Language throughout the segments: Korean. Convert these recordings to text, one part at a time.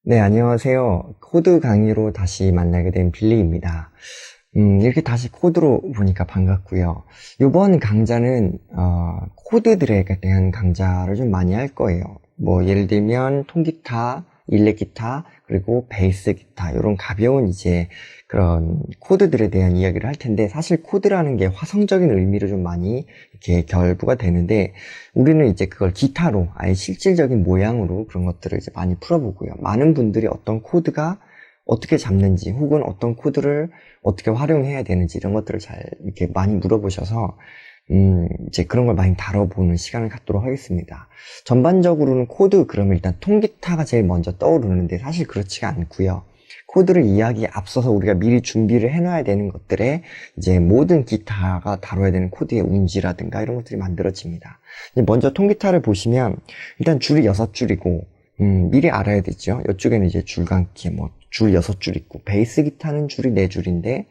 네, 안녕하세요. 코드 강의로 다시 만나게 된 빌리입니다. 이렇게 다시 코드로 보니까 반갑고요. 이번 강좌는 코드들에 대한 강좌를 좀 많이 할 거예요. 뭐 예를 들면 통기타, 일렉기타, 그리고 베이스 기타 이런 가벼운 이제 그런 코드들에 대한 이야기를 할 텐데, 사실 코드라는 게 화성적인 의미로 좀 많이 이렇게 결부가 되는데, 우리는 이제 그걸 기타로 아예 실질적인 모양으로 그런 것들을 이제 많이 풀어보고요. 많은 분들이 어떤 코드가 어떻게 잡는지, 혹은 어떤 코드를 어떻게 활용해야 되는지 이런 것들을 잘 이렇게 많이 물어보셔서 이제 그런 걸 많이 다뤄보는 시간을 갖도록 하겠습니다. 전반적으로는 코드, 그러면 일단 통기타가 제일 먼저 떠오르는데 사실 그렇지가 않고요. 코드를 이야기에 앞서서 우리가 미리 준비를 해놔야 되는 것들에 이제 모든 기타가 다뤄야 되는 코드의 운지라든가 이런 것들이 만들어집니다. 먼저 통기타를 보시면 일단 줄이 6줄이고 미리 알아야 되죠. 이쪽에는 이제 줄감기 줄 6줄 있고, 베이스 기타는 줄이 4줄인데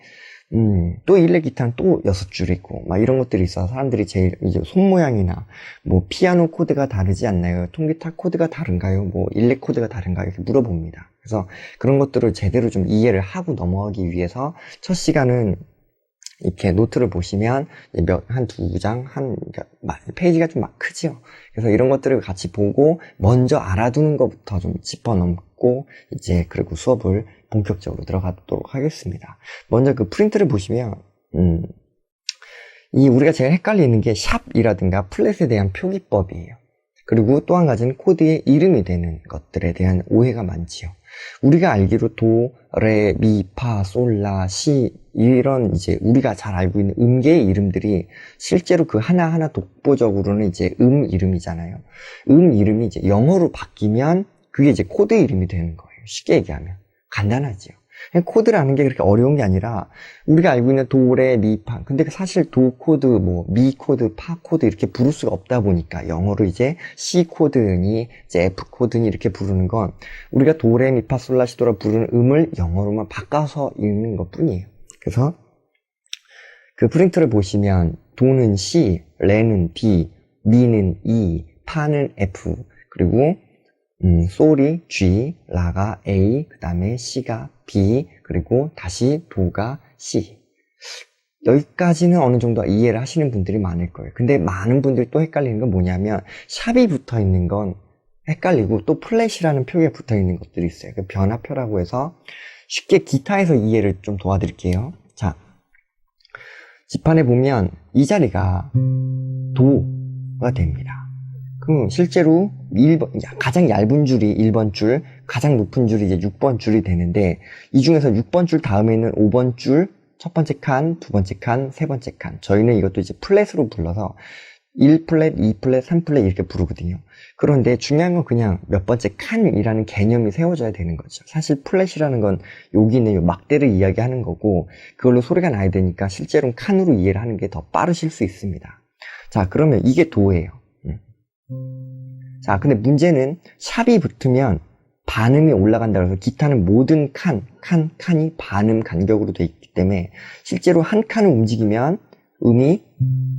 또 일렉 기타는 또 6줄 있고, 막 이런 것들이 있어서 사람들이 제일 이제 손 모양이나 뭐 피아노 코드가 다르지 않나요? 통기타 코드가 다른가요? 뭐 일렉 코드가 다른가요? 이렇게 물어봅니다. 그래서 그런 것들을 제대로 좀 이해를 하고 넘어가기 위해서 첫 시간은 이렇게 노트를 보시면 한 두 장, 그러니까 페이지가 좀 막 크죠. 그래서 이런 것들을 같이 보고 먼저 알아두는 것부터 좀 짚어넘고 이제 그리고 수업을 본격적으로 들어가도록 하겠습니다. 먼저 그 프린트를 보시면 우리가 제일 헷갈리는 게 샵이라든가 플랫에 대한 표기법이에요. 그리고 또 한 가지는 코드의 이름이 되는 것들에 대한 오해가 많지요. 우리가 알기로 도, 레, 미, 파, 솔, 라, 시 이런 이제 우리가 잘 알고 있는 음계의 이름들이 실제로 그 하나하나 독보적으로는 이제 이름이잖아요. 이름이 이제 영어로 바뀌면 그게 이제 코드 이름이 되는 거예요. 쉽게 얘기하면. 간단하지요. 코드라는 게 그렇게 어려운 게 아니라 우리가 알고 있는 도, 레, 미, 파, 근데 사실 도 코드, 미 코드, 파 코드 이렇게 부를 수가 없다 보니까 영어로 이제 C 코드니 이제 F 코드니 이렇게 부르는 건 우리가 도, 레, 미, 파, 솔, 라, 시, 도라 부르는 음을 영어로만 바꿔서 읽는 것 뿐이에요. 그래서 그 프린트를 보시면 도는 C, 레는 D, 미는 E, 파는 F, 그리고 솔이 G, 라가 A, 그 다음에 C가 B, 그리고 다시 도가 C. 여기까지는 어느 정도 이해를 하시는 분들이 많을 거예요. 근데 많은 분들이 또 헷갈리는 건 뭐냐면 샵이 붙어 있는 건 헷갈리고 또 플랫이라는 표기가 붙어 있는 것들이 있어요. 그 변화표라고 해서 쉽게 기타에서 이해를 좀 도와드릴게요. 자, 지판에 보면 이 자리가 도가 됩니다. 그럼 실제로 가장 얇은 줄이 1번 줄, 가장 높은 줄이 이제 6번 줄이 되는데, 이 중에서 6번 줄 다음에 있는 5번 줄, 첫 번째 칸, 두 번째 칸, 세 번째 칸. 저희는 이것도 이제 플랫으로 불러서 1플랫, 2플랫, 3플랫 이렇게 부르거든요. 그런데 중요한 건 그냥 몇 번째 칸이라는 개념이 세워져야 되는 거죠. 사실 플랫이라는 건 여기 있는 요 막대를 이야기하는 거고, 그걸로 소리가 나야 되니까 실제로는 칸으로 이해를 하는 게 더 빠르실 수 있습니다. 자, 그러면 이게 도예요. 자, 근데 문제는 샵이 붙으면 반음이 올라간다 그래서 기타는 모든 칸이 반음 간격으로 되어 있기 때문에 실제로 한 칸을 움직이면 음이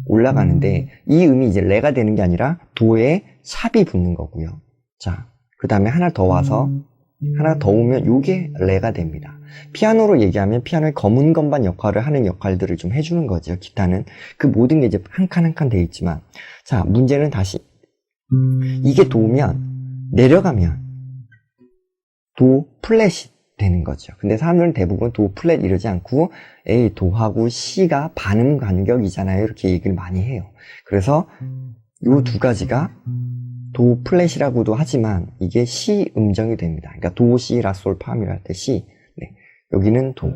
올라가는데 이 음이 이제 레가 되는 게 아니라 도에 샵이 붙는 거고요. 자, 그 다음에 하나 더 와서 하나 더 오면 요게 레가 됩니다. 피아노로 얘기하면 피아노의 검은 건반 역할을 하는 역할들을 좀 해주는 거죠. 기타는 그 모든 게 이제 한 칸 한 칸 되어 있지만, 자, 문제는 다시 이게 도면 내려가면 도 플랫이 되는 거죠. 근데 사람들은 대부분 도 플랫 이러지 않고 A 도하고 C가 반음 간격이잖아요. 이렇게 얘기를 많이 해요. 그래서 요 두 가지가 도 플랫이라고도 하지만 이게 C 음정이 됩니다. 그러니까 도, C, 라, 솔, 파미를 할 때 C. 네. 여기는 도.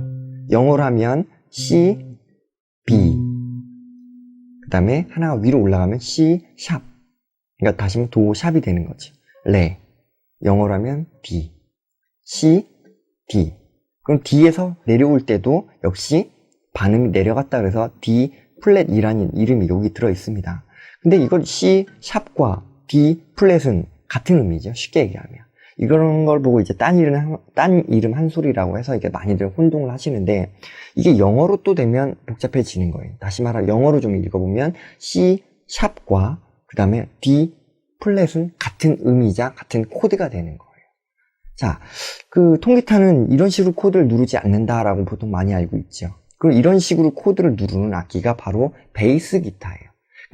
영어로 하면 C, B. 그 다음에 하나가 위로 올라가면 C, 샵. 그러니까 다시 도, 샵이 되는 거죠. 레. 영어로 하면 D. C, D. 그럼 D에서 내려올 때도 역시 반음이 내려갔다 그래서 D 플랫이라는 이름이 여기 들어 있습니다. 근데 이걸 C 샵과 D 플랫은 같은 의미죠. 쉽게 얘기하면. 이런 걸 보고 이제 딴 이름 한 소리라고 해서 이게 많이들 혼동을 하시는데, 이게 영어로 또 되면 복잡해지는 거예요. 다시 말하면 영어로 좀 읽어보면 C 샵과 그 다음에 D 플랫은 같은 음이자 같은 코드가 되는 거예요. 자, 그 통기타는 이런 식으로 코드를 누르지 않는다라고 보통 많이 알고 있죠. 그리고 이런 식으로 코드를 누르는 악기가 바로 베이스 기타예요.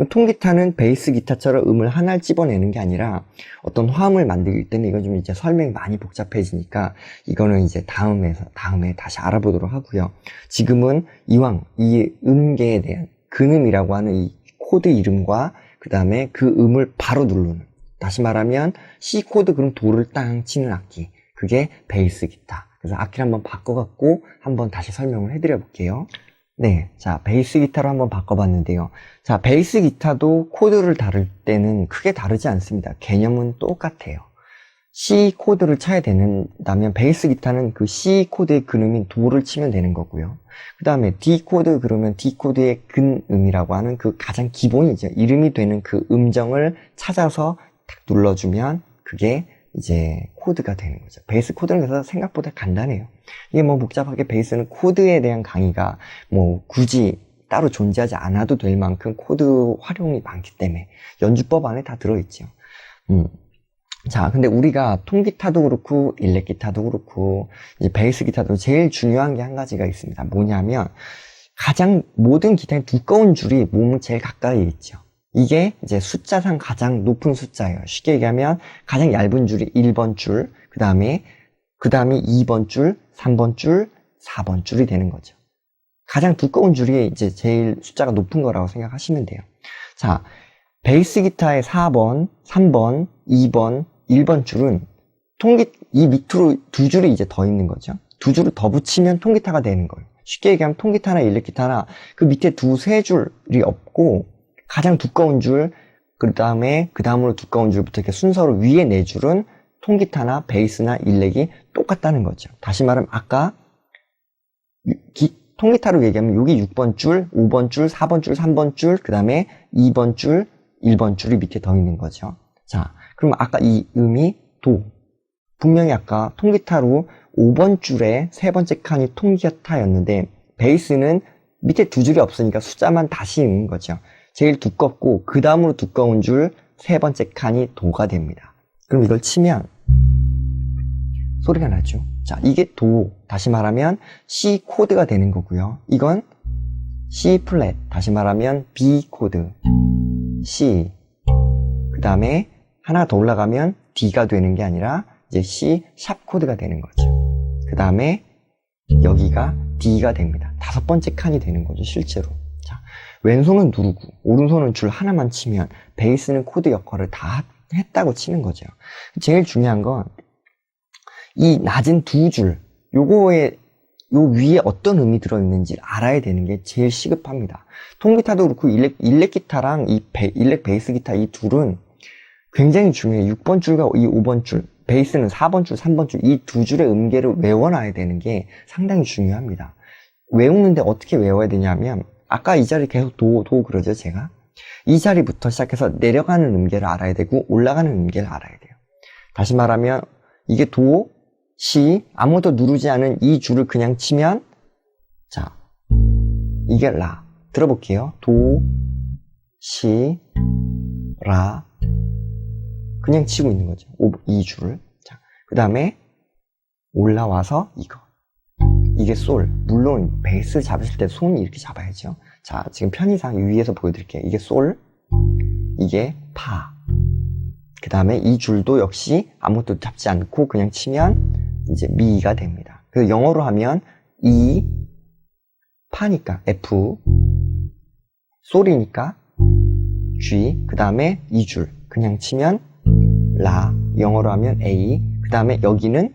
통기타는 베이스 기타처럼 음을 하나를 집어내는 게 아니라 어떤 화음을 만들 때는 이건 좀 이제 설명이 많이 복잡해지니까 이거는 이제 다음에 다시 알아보도록 하고요. 지금은 이왕 이 음계에 대한 근음이라고 하는 이 코드 이름과 그 다음에 그 음을 바로 누르는, 다시 말하면 C 코드 그럼 도를 땅 치는 악기, 그게 베이스 기타. 그래서 악기를 한번 바꿔갖고 한번 다시 설명을 해드려 볼게요. 네, 자, 베이스 기타로 한번 바꿔봤는데요. 자, 베이스 기타도 코드를 다룰 때는 크게 다르지 않습니다. 개념은 똑같아요. C 코드를 쳐야 된다면 베이스 기타는 그 C 코드의 근음인 도를 치면 되는 거고요. 그 다음에 D 코드 그러면 D 코드의 근음이라고 하는 그 가장 기본이죠. 이름이 되는 그 음정을 찾아서 딱 눌러주면 그게 이제 코드가 되는 거죠. 베이스 코드는 그래서 생각보다 간단해요. 이게 뭐 복잡하게 베이스는 코드에 대한 강의가 뭐 굳이 따로 존재하지 않아도 될 만큼 코드 활용이 많기 때문에 연주법 안에 다 들어있죠. 자, 근데 우리가 통기타도 그렇고 일렉기타도 그렇고 이제 베이스 기타도 제일 중요한 게 한 가지가 있습니다. 뭐냐면 가장 모든 기타의 두꺼운 줄이 몸 제일 가까이 있죠. 이게 이제 숫자상 가장 높은 숫자예요. 쉽게 얘기하면 가장 얇은 줄이 1번 줄, 그 다음에 2번 줄, 3번 줄, 4번 줄이 되는 거죠. 가장 두꺼운 줄이 이제 제일 숫자가 높은 거라고 생각하시면 돼요. 자, 베이스 기타의 4번, 3번, 2번, 1번 줄은 이 밑으로 두 줄이 이제 더 있는 거죠. 두 줄을 더 붙이면 통기타가 되는 거예요. 쉽게 얘기하면 통기타나 일렉기타나 그 밑에 두세 줄이 없고 가장 두꺼운 줄, 그 다음으로 두꺼운 줄부터 이렇게 순서로 위에 네 줄은 통기타나 베이스나 일렉이 똑같다는 거죠. 다시 말하면 아까 통기타로 얘기하면 여기 6번 줄, 5번 줄, 4번 줄, 3번 줄, 그 다음에 2번 줄, 1번 줄이 밑에 더 있는 거죠. 자, 그럼 아까 이 음이 도. 분명히 아까 통기타로 5번 줄에 세 번째 칸이 통기타였는데 베이스는 밑에 두 줄이 없으니까 숫자만 다시 읽는 거죠. 제일 두껍고 그 다음으로 두꺼운 줄 세 번째 칸이 도가 됩니다. 그럼 이걸 치면 소리가 나죠. 자, 이게 도, 다시 말하면 C 코드가 되는 거고요. 이건 C 플랫, 다시 말하면 B 코드, C, 그 다음에 하나 더 올라가면 D가 되는 게 아니라 이제 C 샵 코드가 되는 거죠. 그 다음에 여기가 D가 됩니다. 다섯 번째 칸이 되는 거죠, 실제로. 자, 왼손은 누르고 오른손은 줄 하나만 치면 베이스는 코드 역할을 다 했다고 치는 거죠. 제일 중요한 건 이 낮은 두 줄, 요 위에 어떤 음이 들어있는지 알아야 되는 게 제일 시급합니다. 통기타도 그렇고 일렉 기타랑 일렉 베이스 기타 이 둘은 굉장히 중요해요. 6번 줄과 이 5번 줄, 베이스는 4번 줄, 3번 줄, 이 두 줄의 음계를 외워놔야 되는 게 상당히 중요합니다. 외우는데 어떻게 외워야 되냐면 아까 이 자리 계속 도 그러죠, 제가. 이 자리부터 시작해서 내려가는 음계를 알아야 되고 올라가는 음계를 알아야 돼요. 다시 말하면 이게 도, 시, 아무것도 누르지 않은 이 줄을 그냥 치면 자, 이게 라. 들어볼게요. 도, 시, 라. 그냥 치고 있는 거죠. 이 줄을. 자, 그 다음에 올라와서 이거. 이게 솔. 물론 베이스 잡으실 때 손이 이렇게 잡아야죠. 자, 지금 편의상 위에서 보여드릴게요. 이게 솔, 이게 파. 그 다음에 이 줄도 역시 아무것도 잡지 않고 그냥 치면 이제 미가 됩니다. 그래서 영어로 하면 E, 파니까 F, 솔이니까 G, 그 다음에 이 줄 그냥 치면 라, 영어로 하면 A, 그 다음에 여기는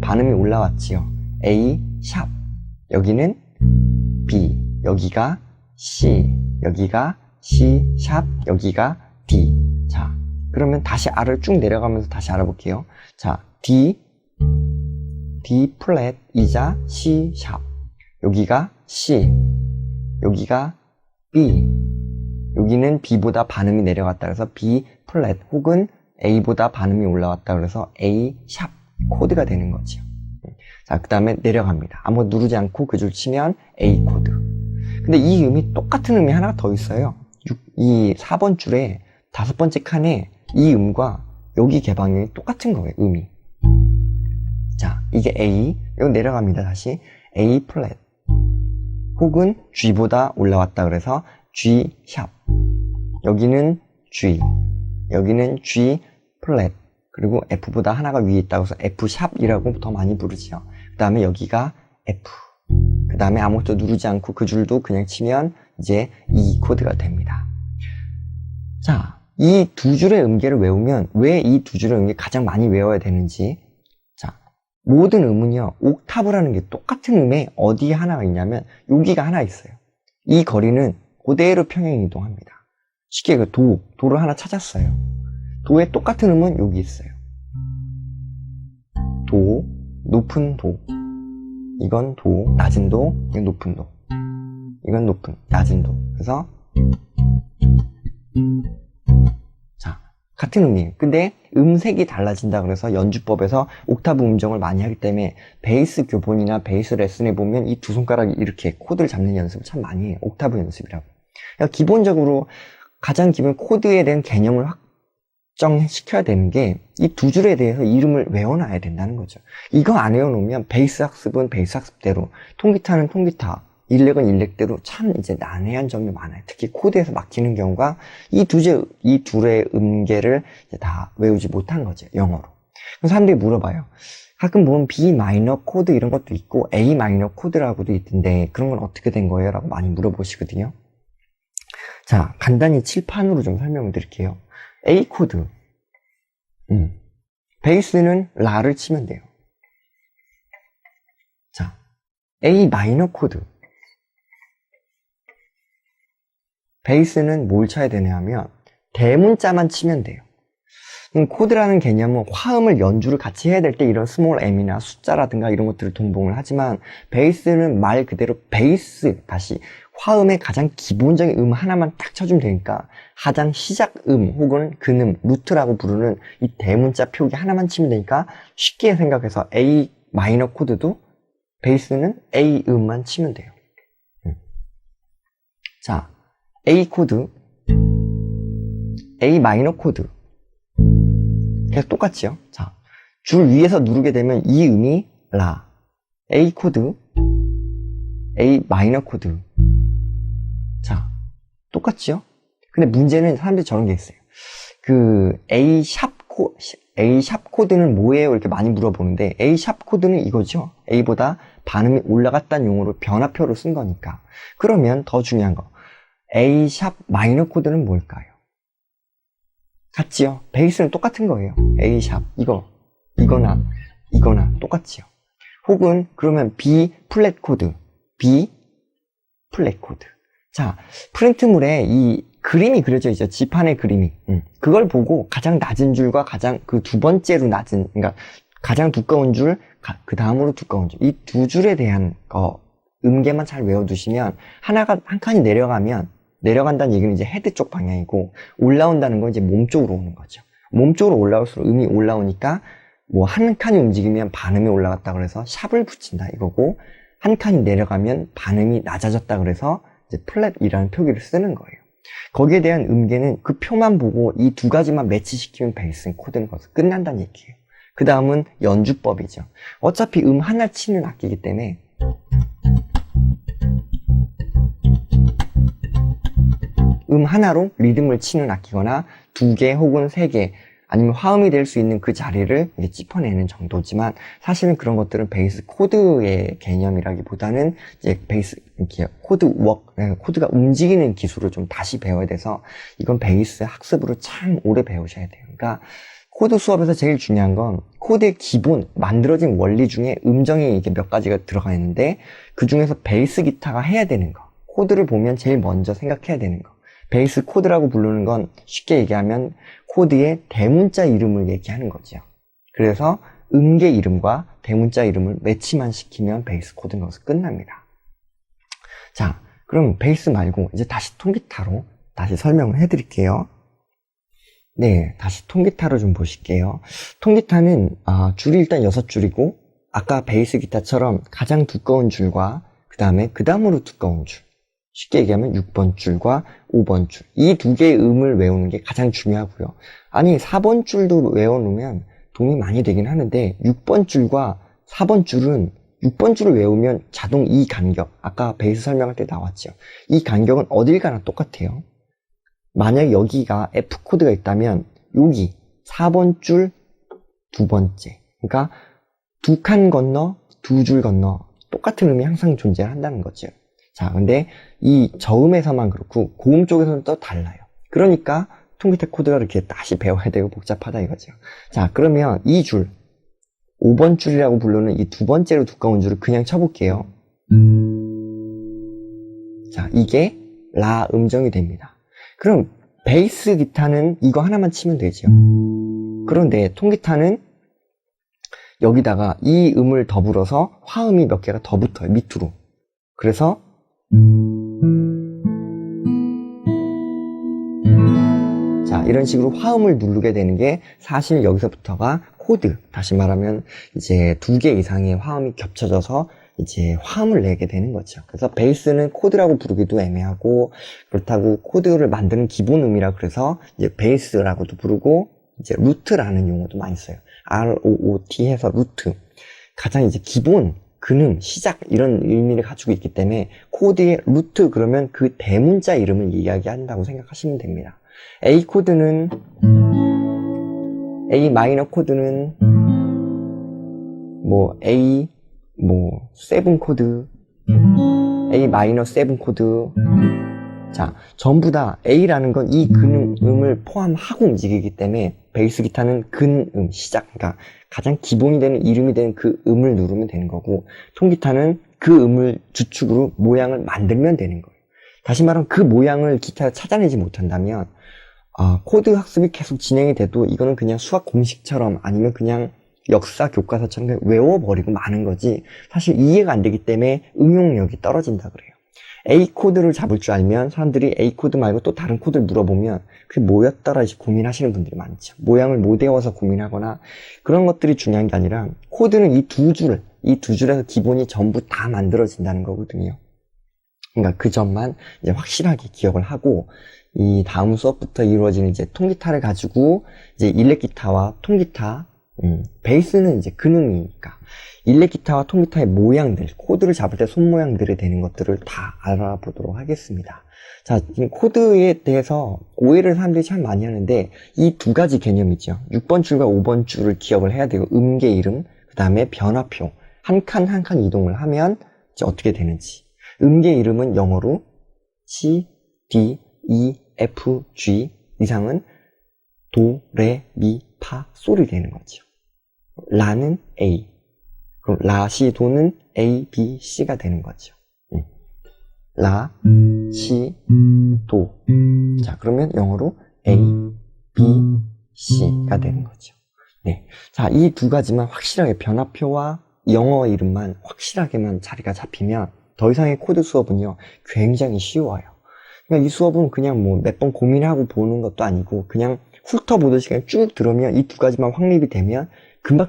반음이 올라왔지요. A, 샵, 여기는 B, 여기가 C, 여기가 C, 샵, 여기가 D. 자, 그러면 다시 R을 쭉 내려가면서 다시 알아볼게요. 자, D 플랫, 이자, C 샵. 여기가 C, 여기가 B, 여기는 B보다 반음이 내려갔다 그래서 B 플랫 혹은 A보다 반음이 올라왔다 그래서 A 샵 코드가 되는 거죠. 자, 그 다음에 내려갑니다. 아무 누르지 않고 그 줄 치면 A 코드. 근데 이 음이 똑같은 음이 하나 더 있어요. 이 4번 줄에 다섯 번째 칸에 이 음과 여기 개방이 똑같은 거예요, 음이. 이게 A. 이거 내려갑니다. 다시 A 플랫. 혹은 G보다 올라왔다 그래서 G 샵. 여기는 G. 여기는 G 플랫. 그리고 F보다 하나가 위에 있다고 해서 F 샵이라고 더 많이 부르지요. 그 다음에 여기가 F. 그 다음에 아무것도 누르지 않고 그 줄도 그냥 치면 이제 E 코드가 됩니다. 자, 이 두 줄의 음계를 외우면 왜 이 두 줄의 음계 가장 많이 외워야 되는지. 자, 모든 음은요, 옥타브라는 게 똑같은 음에 어디에 하나가 있냐면 여기가 하나 있어요. 이 거리는 그대로 평행 이동합니다. 쉽게 그 도를 하나 찾았어요. 도의 똑같은 음은 여기 있어요. 도, 높은 도. 이건 도, 낮은 도, 이건 높은 도. 이건 높은, 낮은 도. 그래서 자, 같은 음이에요. 근데 음색이 달라진다 그래서 연주법에서 옥타브 음정을 많이 하기 때문에 베이스 교본이나 베이스 레슨에 보면 이 두 손가락이 이렇게 코드를 잡는 연습을 참 많이 해요. 옥타브 연습이라고. 그러니까 기본적으로 가장 기본 코드에 대한 개념을 확정시켜야 되는 게 이 두 줄에 대해서 이름을 외워놔야 된다는 거죠. 이거 안 외워놓으면 베이스 학습은 베이스 학습대로, 통기타는 통기타, 일렉은 일렉대로 참 이제 난해한 점이 많아요. 특히 코드에서 막히는 경우가 이 둘의 음계를 이제 다 외우지 못한 거죠. 영어로. 그래서 사람들이 물어봐요. 가끔 보면 B 마이너 코드 이런 것도 있고 A 마이너 코드라고도 있던데 그런 건 어떻게 된 거예요? 라고 많이 물어보시거든요. 자, 간단히 칠판으로 좀 설명을 드릴게요. A 코드. 베이스는 라를 치면 돼요. 자, A 마이너 코드. 베이스는 뭘 쳐야 되냐 하면 대문자만 치면 돼요. 코드라는 개념은 화음을 연주를 같이 해야 될 때 이런 스몰 m이나 숫자라든가 이런 것들을 동봉을 하지만 베이스는 말 그대로 베이스, 다시 화음의 가장 기본적인 음 하나만 딱 쳐주면 되니까 가장 시작 음 혹은 근음, 루트라고 부르는 이 대문자 표기 하나만 치면 되니까 쉽게 생각해서 A 마이너 코드도 베이스는 A 음만 치면 돼요. 자, A 코드, A 마이너 코드 계속 똑같지요? 자, 줄 위에서 누르게 되면 이 음이 라, A 코드, A 마이너 코드. 자, 똑같지요? 근데 문제는 사람들이 저런 게 있어요. 그 A 샵 코드는 뭐예요? 이렇게 많이 물어보는데 A 샵 코드는 이거죠. A보다 반음이 올라갔다는 용어로 변화표로 쓴 거니까. 그러면 더 중요한 거. A 샵 마이너 코드는 뭘까요? 같지요? 베이스는 똑같은 거예요. A 샵 이거나 똑같지요. 혹은 그러면 B 플랫 코드, B 플랫 코드. 자, 프린트물에 이 그림이 그려져 있죠. 지판의 그림이. 그걸 보고 가장 낮은 줄과 가장 그 두 번째로 낮은, 그러니까 가장 두꺼운 줄, 그 다음으로 두꺼운 줄, 이 두 줄에 대한 음계만 잘 외워두시면 하나가 한 칸이 내려간다는 얘기는 이제 헤드 쪽 방향이고 올라온다는 건 이제 몸 쪽으로 오는 거죠. 몸 쪽으로 올라올수록 음이 올라오니까 뭐 한 칸이 움직이면 반음이 올라갔다 그래서 샵을 붙인다 이거고 한 칸이 내려가면 반음이 낮아졌다 그래서 이제 플랫이라는 표기를 쓰는 거예요. 거기에 대한 음계는 그 표만 보고 이 두 가지만 매치시키면 베이스 코드는 거기서 끝난다는 얘기예요. 그 다음은 연주법이죠. 어차피 음 하나 치는 악기이기 때문에 음 하나로 리듬을 치는 악기거나 두 개 혹은 세 개 아니면 화음이 될 수 있는 그 자리를 이제 짚어내는 정도지만 사실은 그런 것들은 베이스 코드의 개념이라기보다는 이제 베이스 코드가 움직이는 기술을 좀 다시 배워야 돼서 이건 베이스 학습으로 참 오래 배우셔야 돼요. 그러니까 코드 수업에서 제일 중요한 건 코드의 기본 만들어진 원리 중에 음정이 이렇게 몇 가지가 들어가 있는데 그 중에서 베이스 기타가 해야 되는 거, 코드를 보면 제일 먼저 생각해야 되는 거. 베이스 코드라고 부르는 건 쉽게 얘기하면 코드의 대문자 이름을 얘기하는 거죠. 그래서 음계 이름과 대문자 이름을 매치만 시키면 베이스 코드는 거기서 끝납니다. 자, 그럼 베이스 말고 이제 다시 통기타로 다시 설명을 해드릴게요. 네, 다시 통기타로 좀 보실게요. 통기타는 줄이 일단 6줄이고 아까 베이스 기타처럼 가장 두꺼운 줄과 그 다음으로 두꺼운 줄, 쉽게 얘기하면 6번 줄과 5번 줄, 이 두 개의 음을 외우는 게 가장 중요하고요. 아니 4번 줄도 외워놓으면 도움이 많이 되긴 하는데 6번 줄과 4번 줄은 6번 줄을 외우면 자동 이 간격, 아까 베이스 설명할 때 나왔죠. 이 간격은 어딜 가나 똑같아요. 만약 여기가 F 코드가 있다면 여기 4번 줄 두 번째, 그러니까 두 칸 건너, 두 줄 건너 똑같은 음이 항상 존재한다는 거죠. 자, 근데 이 저음에서만 그렇고 고음 쪽에서는 또 달라요. 그러니까 통기타 코드가 이렇게 다시 배워야 되고 복잡하다 이거죠. 자, 그러면 이 줄, 5번 줄이라고 부르는 이 두 번째로 두꺼운 줄을 그냥 쳐볼게요. 자, 이게 라 음정이 됩니다. 그럼 베이스 기타는 이거 하나만 치면 되죠. 그런데 통기타는 여기다가 이 음을 더불어서 화음이 몇 개가 더 붙어요, 밑으로. 그래서 자, 이런 식으로 화음을 누르게 되는 게 사실 여기서부터가 코드, 다시 말하면 이제 2개 이상의 화음이 겹쳐져서 이제 화음을 내게 되는 거죠. 그래서 베이스는 코드라고 부르기도 애매하고, 그렇다고 코드를 만드는 기본 음이라 그래서 이제 베이스라고도 부르고, 이제 루트라는 용어도 많이 써요. ROOT 해서 루트. 가장 이제 기본, 근음, 시작 이런 의미를 가지고 있기 때문에 코드의 루트 그러면 그 대문자 이름을 이야기한다고 생각하시면 됩니다. A 코드는 A 마이너 코드는 뭐 A 뭐 7 코드, A 마이너 7 코드. 자, 전부 다 A라는 건 이 근음을 포함하고 움직이기 때문에 베이스 기타는 근음, 시작, 그러니까 가장 기본이 되는 이름이 되는 그 음을 누르면 되는 거고, 통기타는 그 음을 주축으로 모양을 만들면 되는 거예요. 다시 말하면 그 모양을 기타에 찾아내지 못한다면 코드 학습이 계속 진행이 돼도 이거는 그냥 수학 공식처럼 아니면 그냥 역사 교과서처럼 그냥 외워버리고 마는 거지, 사실 이해가 안 되기 때문에 응용력이 떨어진다 그래요. A 코드를 잡을 줄 알면 사람들이 A 코드 말고 또 다른 코드를 물어보면 그게 뭐였더라 고민하시는 분들이 많죠. 모양을 못 외워서 고민하거나 그런 것들이 중요한 게 아니라 코드는 이 두 줄에서 기본이 전부 다 만들어진다는 거거든요. 그러니까 그 점만 이제 확실하게 기억을 하고, 이 다음 수업부터 이루어지는 이제 통기타를 가지고 이제 일렉 기타와 통기타, 베이스는 이제 근음이니까 일렉 기타와 통기타의 모양들, 코드를 잡을 때 손 모양들이 되는 것들을 다 알아보도록 하겠습니다. 자, 지금 코드에 대해서 오해를 사람들이 참 많이 하는데 이 두 가지 개념이죠. 6번 줄과 5번 줄을 기억을 해야 되고, 음계 이름, 그 다음에 변화표, 한 칸 한 칸 이동을 하면 이제 어떻게 되는지. 음계 이름은 영어로 C, D, E, F, G 이상은 도, 레, 미, 파, 솔이 되는 거죠. 라는 A, 그럼 라, 시, 도는 A, B, C가 되는 거죠. 라, 시, 도. 자, 그러면 영어로 A, B, C가 되는 거죠. 네. 자, 이 두 가지만 확실하게, 변화표와 영어 이름만 확실하게만 자리가 잡히면 더 이상의 코드 수업은요, 굉장히 쉬워요. 그러니까 이 수업은 그냥 뭐 몇 번 고민하고 보는 것도 아니고 그냥 훑어보듯이 그냥 쭉 들으면 이 두 가지만 확립이 되면 금방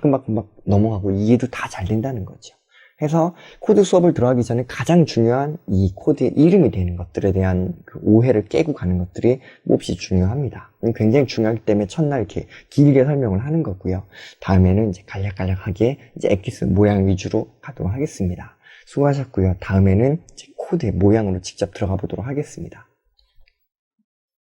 넘어가고 이해도 다 잘 된다는 거죠. 해서 코드 수업을 들어가기 전에 가장 중요한 이 코드의 이름이 되는 것들에 대한 그 오해를 깨고 가는 것들이 몹시 중요합니다. 굉장히 중요하기 때문에 첫날 이렇게 길게 설명을 하는 거고요. 다음에는 이제 간략간략하게 이제 엑기스 모양 위주로 가도록 하겠습니다. 수고하셨고요. 다음에는 이제 코드의 모양으로 직접 들어가 보도록 하겠습니다.